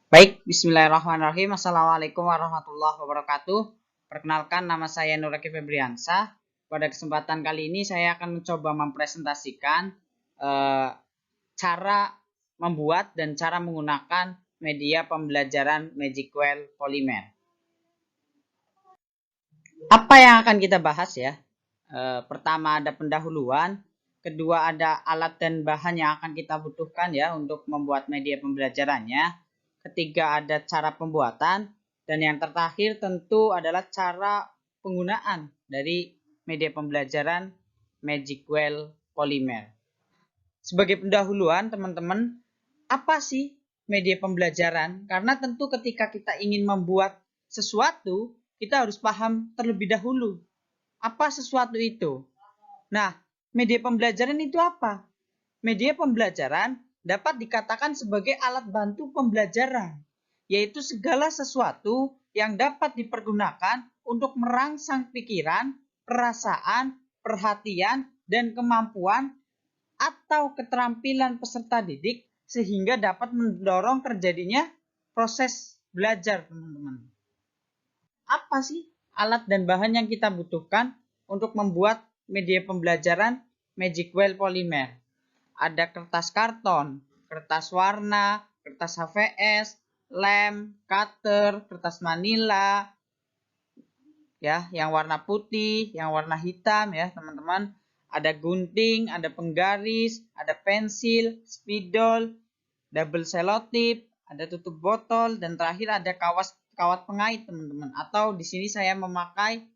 Baik, bismillahirrahmanirrahim. Assalamualaikum warahmatullahi wabarakatuh. Perkenalkan, nama saya Nuraki Febriansah. Pada kesempatan kali ini saya akan mencoba mempresentasikan cara membuat dan cara menggunakan media pembelajaran Magic Well Polymer. Apa yang akan kita bahas ya? Pertama ada pendahuluan, kedua ada alat dan bahan yang akan kita butuhkan ya untuk membuat media pembelajarannya. Ketiga ada cara pembuatan, dan yang terakhir tentu adalah cara penggunaan dari media pembelajaran Magic Well Polymer. Sebagai pendahuluan teman-teman, apa sih media pembelajaran? Karena tentu ketika kita ingin membuat sesuatu, kita harus paham terlebih dahulu. Apa sesuatu itu? Nah, media pembelajaran itu apa? Media pembelajaran dapat dikatakan sebagai alat bantu pembelajaran, yaitu segala sesuatu yang dapat dipergunakan untuk merangsang pikiran, perasaan, perhatian, dan kemampuan atau keterampilan peserta didik sehingga dapat mendorong terjadinya proses belajar, teman-teman. Apa sih alat dan bahan yang kita butuhkan untuk membuat media pembelajaran Magic Well Polymer? Ada kertas karton, kertas warna, kertas HVS, lem, cutter, kertas manila, ya, yang warna putih, yang warna hitam ya, teman-teman. Ada gunting, ada penggaris, ada pensil, spidol, double selotip, ada tutup botol, dan terakhir ada kawat pengait, teman-teman. Atau di sini saya memakai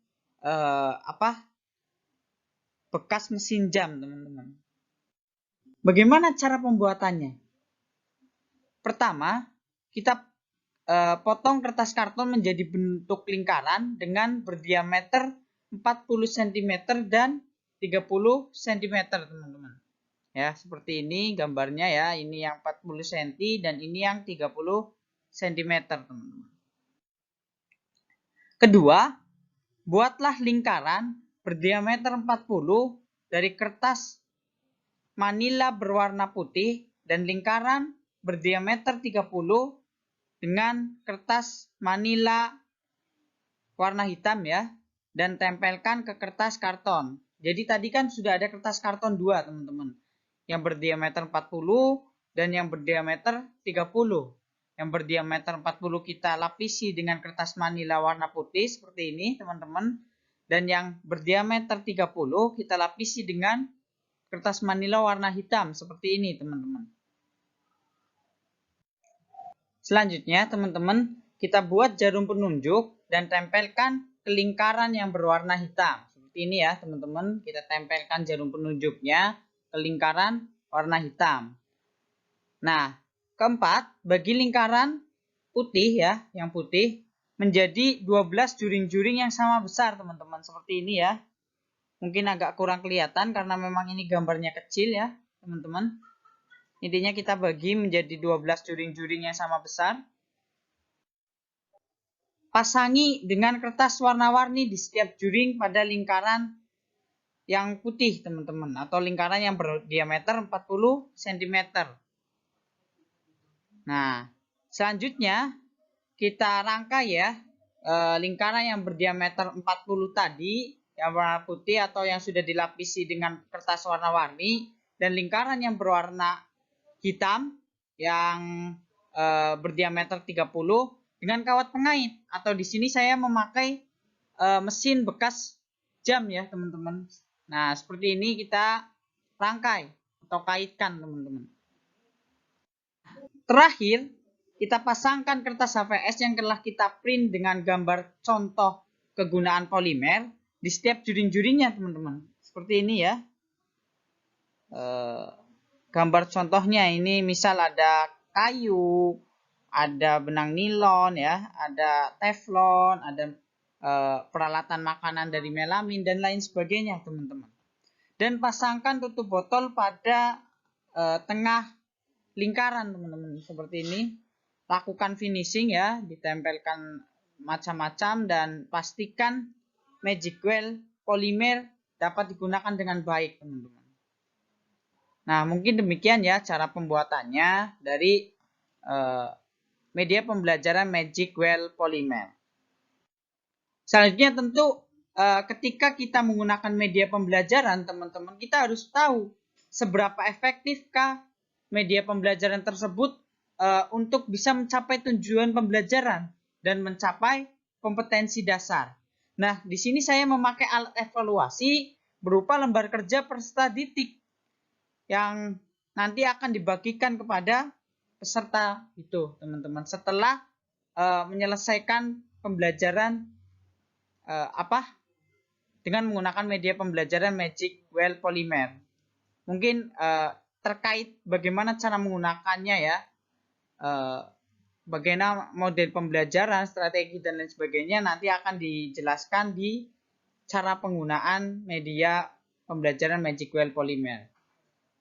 bekas mesin jam, teman-teman. Bagaimana cara pembuatannya? Pertama, kita potong kertas karton menjadi bentuk lingkaran dengan berdiameter 40 cm dan 30 cm, teman-teman. Ya, seperti ini gambarnya ya. Ini yang 40 cm dan ini yang 30 cm, teman-teman. Kedua, buatlah lingkaran berdiameter 40 dari kertas manila berwarna putih dan lingkaran berdiameter 30 dengan kertas manila warna hitam ya, dan tempelkan ke kertas karton. Jadi tadi kan sudah ada kertas karton 2, teman-teman. Yang berdiameter 40 dan yang berdiameter 30. Yang berdiameter 40 kita lapisi dengan kertas manila warna putih seperti ini, teman-teman. Dan yang berdiameter 30 kita lapisi dengan kertas manila warna hitam seperti ini, teman-teman. Selanjutnya, teman-teman, kita buat jarum penunjuk dan tempelkan ke lingkaran yang berwarna hitam. Seperti ini ya, teman-teman. Kita tempelkan jarum penunjuknya ke lingkaran warna hitam. Nah, keempat, bagi lingkaran putih ya, yang putih menjadi 12 juring-juring yang sama besar, teman-teman. Seperti ini ya. Mungkin agak kurang kelihatan karena memang ini gambarnya kecil ya, teman-teman. Intinya kita bagi menjadi 12 juring-juring yang sama besar. Pasangi dengan kertas warna-warni di setiap juring pada lingkaran yang putih, teman-teman. Atau lingkaran yang berdiameter 40 cm. Nah, selanjutnya kita rangkai ya lingkaran yang berdiameter 40 tadi yang warna putih atau yang sudah dilapisi dengan kertas warna-warni, dan lingkaran yang berwarna hitam yang berdiameter 30 dengan kawat pengait, atau di sini saya memakai mesin bekas jam ya, teman-teman. Nah, seperti ini kita rangkai atau kaitkan, teman-teman. Terakhir, kita pasangkan kertas HVS yang telah kita print dengan gambar contoh kegunaan polimer di setiap juring-juringnya, teman-teman. Seperti ini ya. Gambar contohnya ini misal ada kayu, ada benang nilon ya, ada teflon, ada peralatan makanan dari melamin dan lain sebagainya, teman-teman. Dan pasangkan tutup botol pada tengah lingkaran, teman-teman, seperti ini. Lakukan finishing ya, ditempelkan macam-macam dan pastikan Magic Well Polymer dapat digunakan dengan baik, teman-teman. Nah, mungkin demikian ya cara pembuatannya dari media pembelajaran Magic Well Polymer. Selanjutnya tentu ketika kita menggunakan media pembelajaran, teman-teman, kita harus tahu seberapa efektifkah media pembelajaran tersebut untuk bisa mencapai tujuan pembelajaran dan mencapai kompetensi dasar. Nah, di sini saya memakai alat evaluasi berupa lembar kerja peserta didik yang nanti akan dibagikan kepada peserta itu, teman-teman, setelah menyelesaikan pembelajaran dengan menggunakan media pembelajaran Magic Well Polymer. Mungkin terkait bagaimana cara menggunakannya ya, bagaimana model pembelajaran, strategi dan lain sebagainya nanti akan dijelaskan di cara penggunaan media pembelajaran Magic Well Polymer.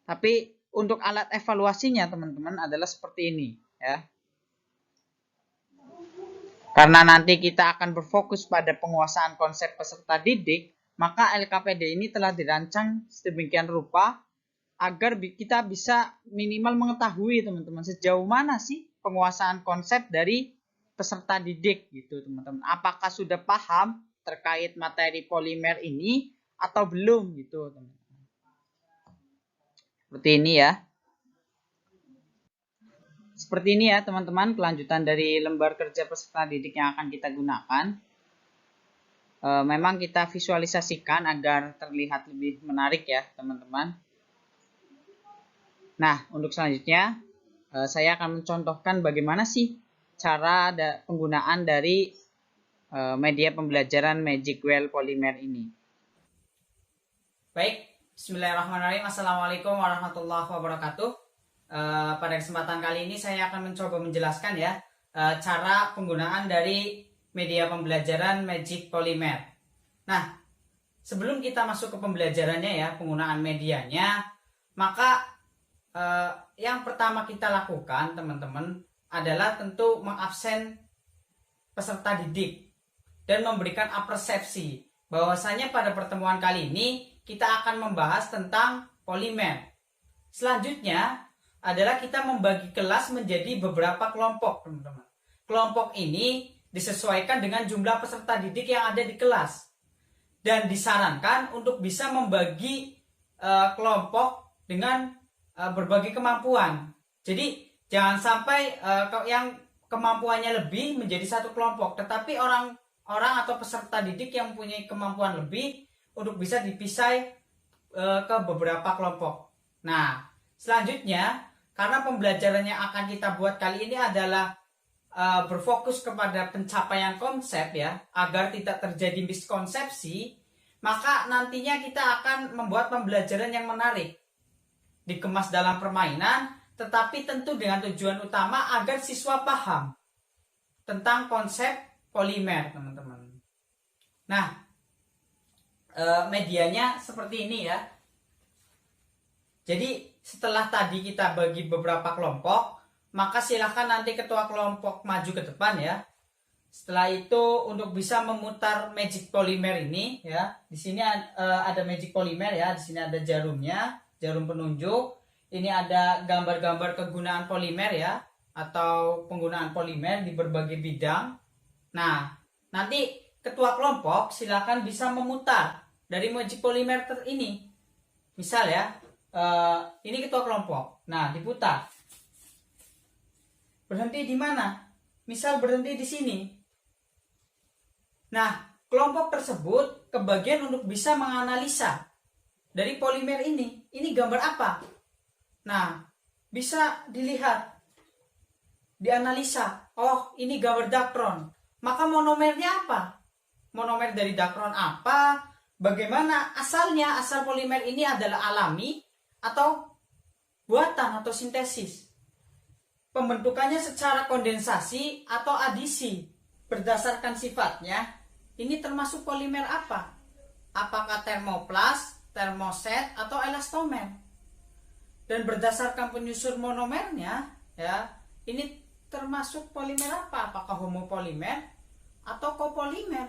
Tapi untuk alat evaluasinya, teman-teman, adalah seperti ini ya. Karena nanti kita akan berfokus pada penguasaan konsep peserta didik, maka LKPD ini telah dirancang sedemikian rupa agar kita bisa minimal mengetahui, teman-teman, sejauh mana sih penguasaan konsep dari peserta didik gitu, teman-teman. Apakah sudah paham terkait materi polimer ini atau belum gitu, teman-teman. Seperti ini ya. Seperti ini ya, teman-teman, kelanjutan dari lembar kerja peserta didik yang akan kita gunakan. Memang kita visualisasikan agar terlihat lebih menarik ya, teman-teman. Nah, untuk selanjutnya saya akan mencontohkan bagaimana sih cara penggunaan dari media pembelajaran Magic Well Polymer ini. Baik, bismillahirrahmanirrahim. Assalamualaikum warahmatullahi wabarakatuh. Pada kesempatan kali ini saya akan mencoba menjelaskan ya cara penggunaan dari media pembelajaran Magic Polymer. Nah, sebelum kita masuk ke pembelajarannya ya, penggunaan medianya, maka yang pertama kita lakukan, teman-teman, adalah tentu mengabsen peserta didik dan memberikan apresiasi bahwasanya pada pertemuan kali ini kita akan membahas tentang polimer. Selanjutnya adalah kita membagi kelas menjadi beberapa kelompok, teman-teman. Kelompok ini disesuaikan dengan jumlah peserta didik yang ada di kelas. Dan disarankan untuk bisa membagi kelompok dengan berbagai kemampuan. Jadi jangan sampai yang kemampuannya lebih menjadi satu kelompok, tetapi orang atau peserta didik yang mempunyai kemampuan lebih untuk bisa dipisah ke beberapa kelompok. Nah, selanjutnya, karena pembelajaran yang akan kita buat kali ini adalah berfokus kepada pencapaian konsep ya, agar tidak terjadi miskonsepsi, maka nantinya kita akan membuat pembelajaran yang menarik, dikemas dalam permainan, tetapi tentu dengan tujuan utama agar siswa paham tentang konsep polimer, teman-teman. Nah, medianya seperti ini ya. Jadi setelah tadi kita bagi beberapa kelompok, maka silahkan nanti ketua kelompok maju ke depan ya. Setelah itu untuk bisa memutar Magic Polymer ini ya, di sini ada Magic Polymer ya, di sini ada jarumnya, jarum penunjuk. Ini ada gambar-gambar kegunaan polimer ya, atau penggunaan polimer di berbagai bidang. Nah, nanti ketua kelompok silahkan bisa memutar dari Magic Polymer ini. Misal ya, ini ketua kelompok. Nah, diputar. Berhenti di mana? Misal berhenti di sini. Nah, kelompok tersebut kebagian untuk bisa menganalisa dari polimer ini. Ini gambar apa? Nah, bisa dilihat, dianalisa. Oh, ini gambar dakron. Maka monomernya apa? Monomer dari dakron apa? Bagaimana asalnya? Asal polimer ini adalah alami atau buatan atau sintesis. Pembentukannya secara kondensasi atau adisi. Berdasarkan sifatnya, ini termasuk polimer apa? Apakah termoplas, termoset, atau elastomer? Dan berdasarkan penyusun monomernya, ya, ini termasuk polimer apa? Apakah homopolimer atau copolimer?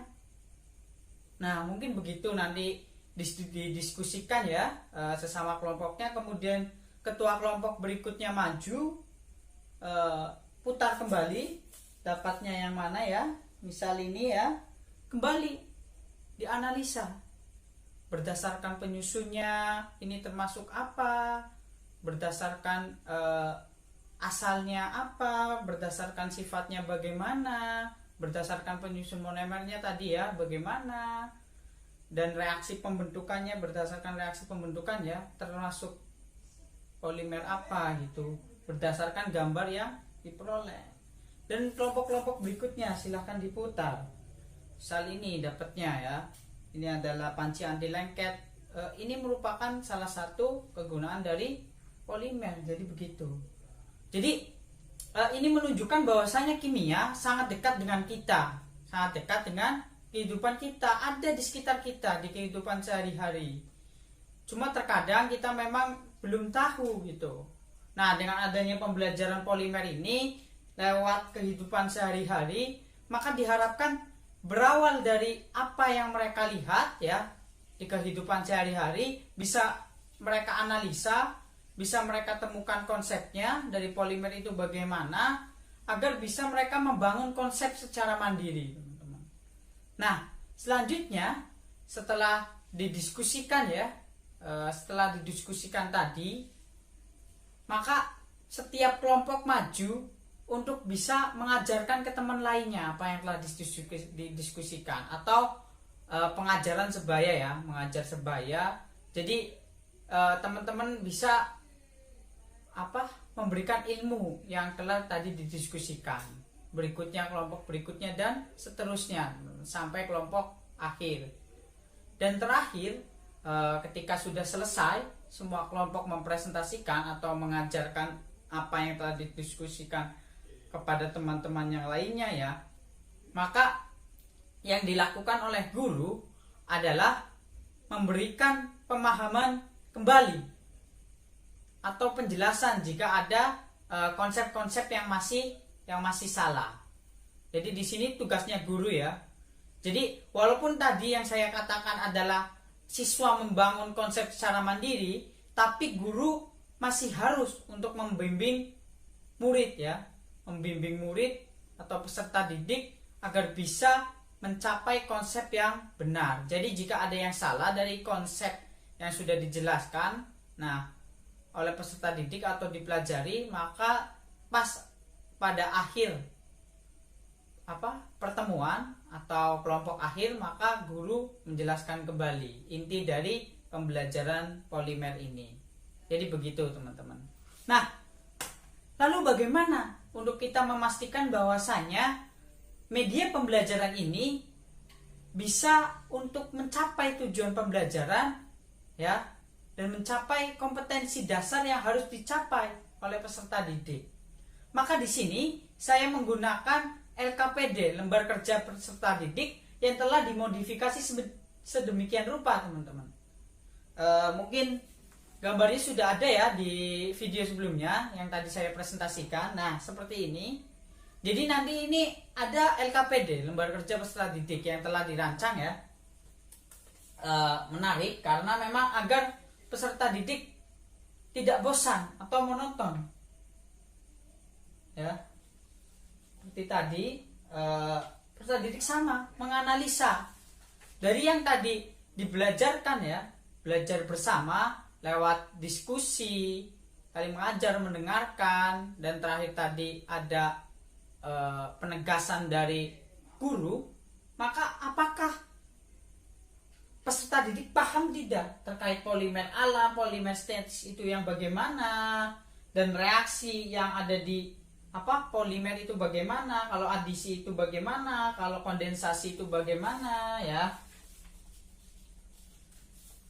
Nah, mungkin begitu nanti didiskusikan ya sesama kelompoknya. Kemudian ketua kelompok berikutnya maju putar kembali, dapatnya yang mana ya, misal ini ya, kembali dianalisa berdasarkan penyusunnya, ini termasuk apa, berdasarkan asalnya apa, berdasarkan sifatnya bagaimana, berdasarkan penyusun monomernya tadi ya bagaimana, dan reaksi pembentukannya berdasarkan reaksi pembentukannya termasuk polimer apa gitu, berdasarkan gambar yang diperoleh. Dan kelompok-kelompok berikutnya silahkan diputar. Misal ini dapatnya ya, ini adalah panci anti lengket. Ini merupakan salah satu kegunaan dari polimer. Jadi begitu. Jadi ini menunjukkan bahwasanya kimia sangat dekat dengan kita, sangat dekat dengan kehidupan kita, ada di sekitar kita di kehidupan sehari-hari. Cuma terkadang kita memang belum tahu gitu. Nah, dengan adanya pembelajaran polimer ini lewat kehidupan sehari-hari, maka diharapkan berawal dari apa yang mereka lihat ya di kehidupan sehari-hari, bisa mereka analisa, bisa mereka temukan konsepnya dari polimer itu bagaimana, agar bisa mereka membangun konsep secara mandiri, teman-teman. Nah, selanjutnya setelah didiskusikan ya, setelah didiskusikan tadi, maka setiap kelompok maju untuk bisa mengajarkan ke teman lainnya apa yang telah didiskusikan, atau pengajaran sebaya ya, mengajar sebaya. Jadi teman-teman bisa memberikan ilmu yang telah tadi didiskusikan, berikutnya kelompok berikutnya dan seterusnya sampai kelompok akhir. Dan terakhir, ketika sudah selesai semua kelompok mempresentasikan atau mengajarkan apa yang telah didiskusikan kepada teman-teman yang lainnya ya, maka yang dilakukan oleh guru adalah memberikan pemahaman kembali atau penjelasan jika ada konsep-konsep yang masih salah. Jadi di sini tugasnya guru ya. Jadi walaupun tadi yang saya katakan adalah siswa membangun konsep secara mandiri, tapi guru masih harus untuk membimbing murid ya, membimbing murid atau peserta didik agar bisa mencapai konsep yang benar. Jadi jika ada yang salah dari konsep yang sudah dijelaskan, nah oleh peserta didik atau dipelajari, maka pas pada akhir pertemuan atau kelompok akhir, maka guru menjelaskan kembali inti dari pembelajaran polimer ini. Jadi begitu teman-teman. Nah, lalu bagaimana untuk kita memastikan bahwasanya media pembelajaran ini bisa untuk mencapai tujuan pembelajaran ya, dan mencapai kompetensi dasar yang harus dicapai oleh peserta didik. Maka di sini saya menggunakan LKPD, lembar kerja peserta didik, yang telah dimodifikasi sedemikian rupa teman-teman. Mungkin gambarnya sudah ada ya di video sebelumnya yang tadi saya presentasikan. Nah, seperti ini. Jadi nanti ini ada LKPD, lembar kerja peserta didik, yang telah dirancang ya. Menarik karena memang agar peserta didik tidak bosan atau monoton ya. Seperti tadi peserta didik sama menganalisa dari yang tadi dibelajarkan ya, belajar bersama lewat diskusi, saling mengajar, mendengarkan, dan terakhir tadi ada penegasan dari guru. Maka apakah peserta didik paham tidak terkait polimer alam, polimer statis itu yang bagaimana, dan reaksi yang ada di polimer itu bagaimana, kalau adisi itu bagaimana, kalau kondensasi itu bagaimana ya.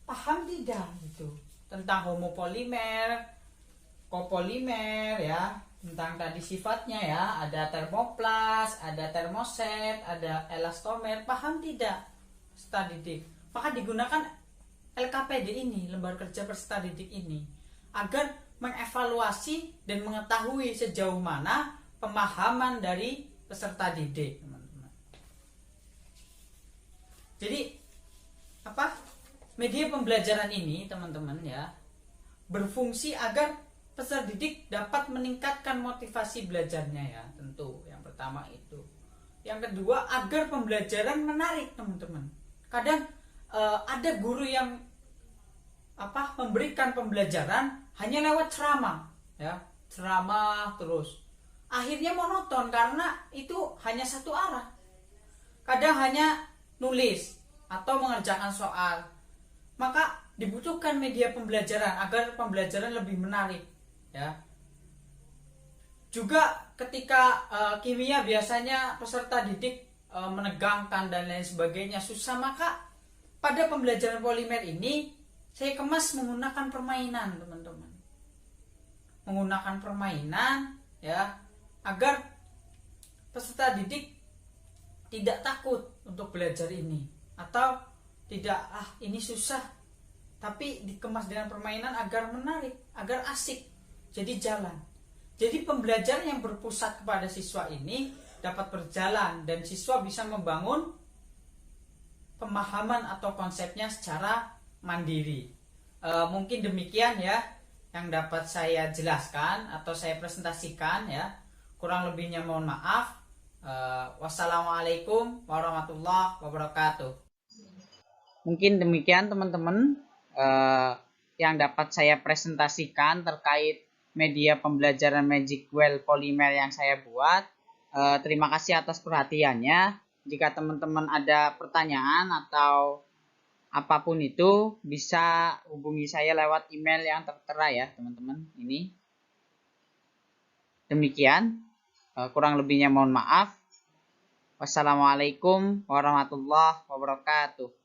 Paham tidak gitu tentang homopolimer, kopolimer ya, tentang tadi sifatnya ya, ada termoplas, ada termoset, ada elastomer, paham tidak peserta didik? Maka digunakan LKPD ini, lembar kerja peserta didik ini, agar mengevaluasi dan mengetahui sejauh mana pemahaman dari peserta didik, teman-teman. Jadi media pembelajaran ini teman-teman ya berfungsi agar peserta didik dapat meningkatkan motivasi belajarnya ya, tentu yang pertama itu. Yang kedua, agar pembelajaran menarik teman-teman. Kadang ada guru yang memberikan pembelajaran hanya lewat ceramah ya, ceramah terus, akhirnya monoton karena itu hanya satu arah. Kadang hanya nulis atau mengerjakan soal. Maka dibutuhkan media pembelajaran agar pembelajaran lebih menarik ya. Juga ketika kimia biasanya peserta didik menegangkan dan lain sebagainya susah, maka pada pembelajaran polimer ini saya kemas menggunakan permainan teman-teman, menggunakan permainan ya, agar peserta didik tidak takut untuk belajar ini, atau tidak ini susah, tapi dikemas dengan permainan agar menarik, agar asik, jadi jalan. Jadi pembelajaran yang berpusat kepada siswa ini dapat berjalan dan siswa bisa membangun pemahaman atau konsepnya secara mandiri. Mungkin demikian ya yang dapat saya jelaskan atau saya presentasikan ya. Kurang lebihnya mohon maaf. Wassalamualaikum warahmatullahi wabarakatuh. Mungkin demikian teman-teman yang dapat saya presentasikan terkait media pembelajaran Magic Well Polymer yang saya buat. Terima kasih atas perhatiannya. Jika teman-teman ada pertanyaan atau apapun itu, bisa hubungi saya lewat email yang tertera ya teman-teman. Ini demikian, kurang lebihnya mohon maaf. Wassalamualaikum warahmatullahi wabarakatuh.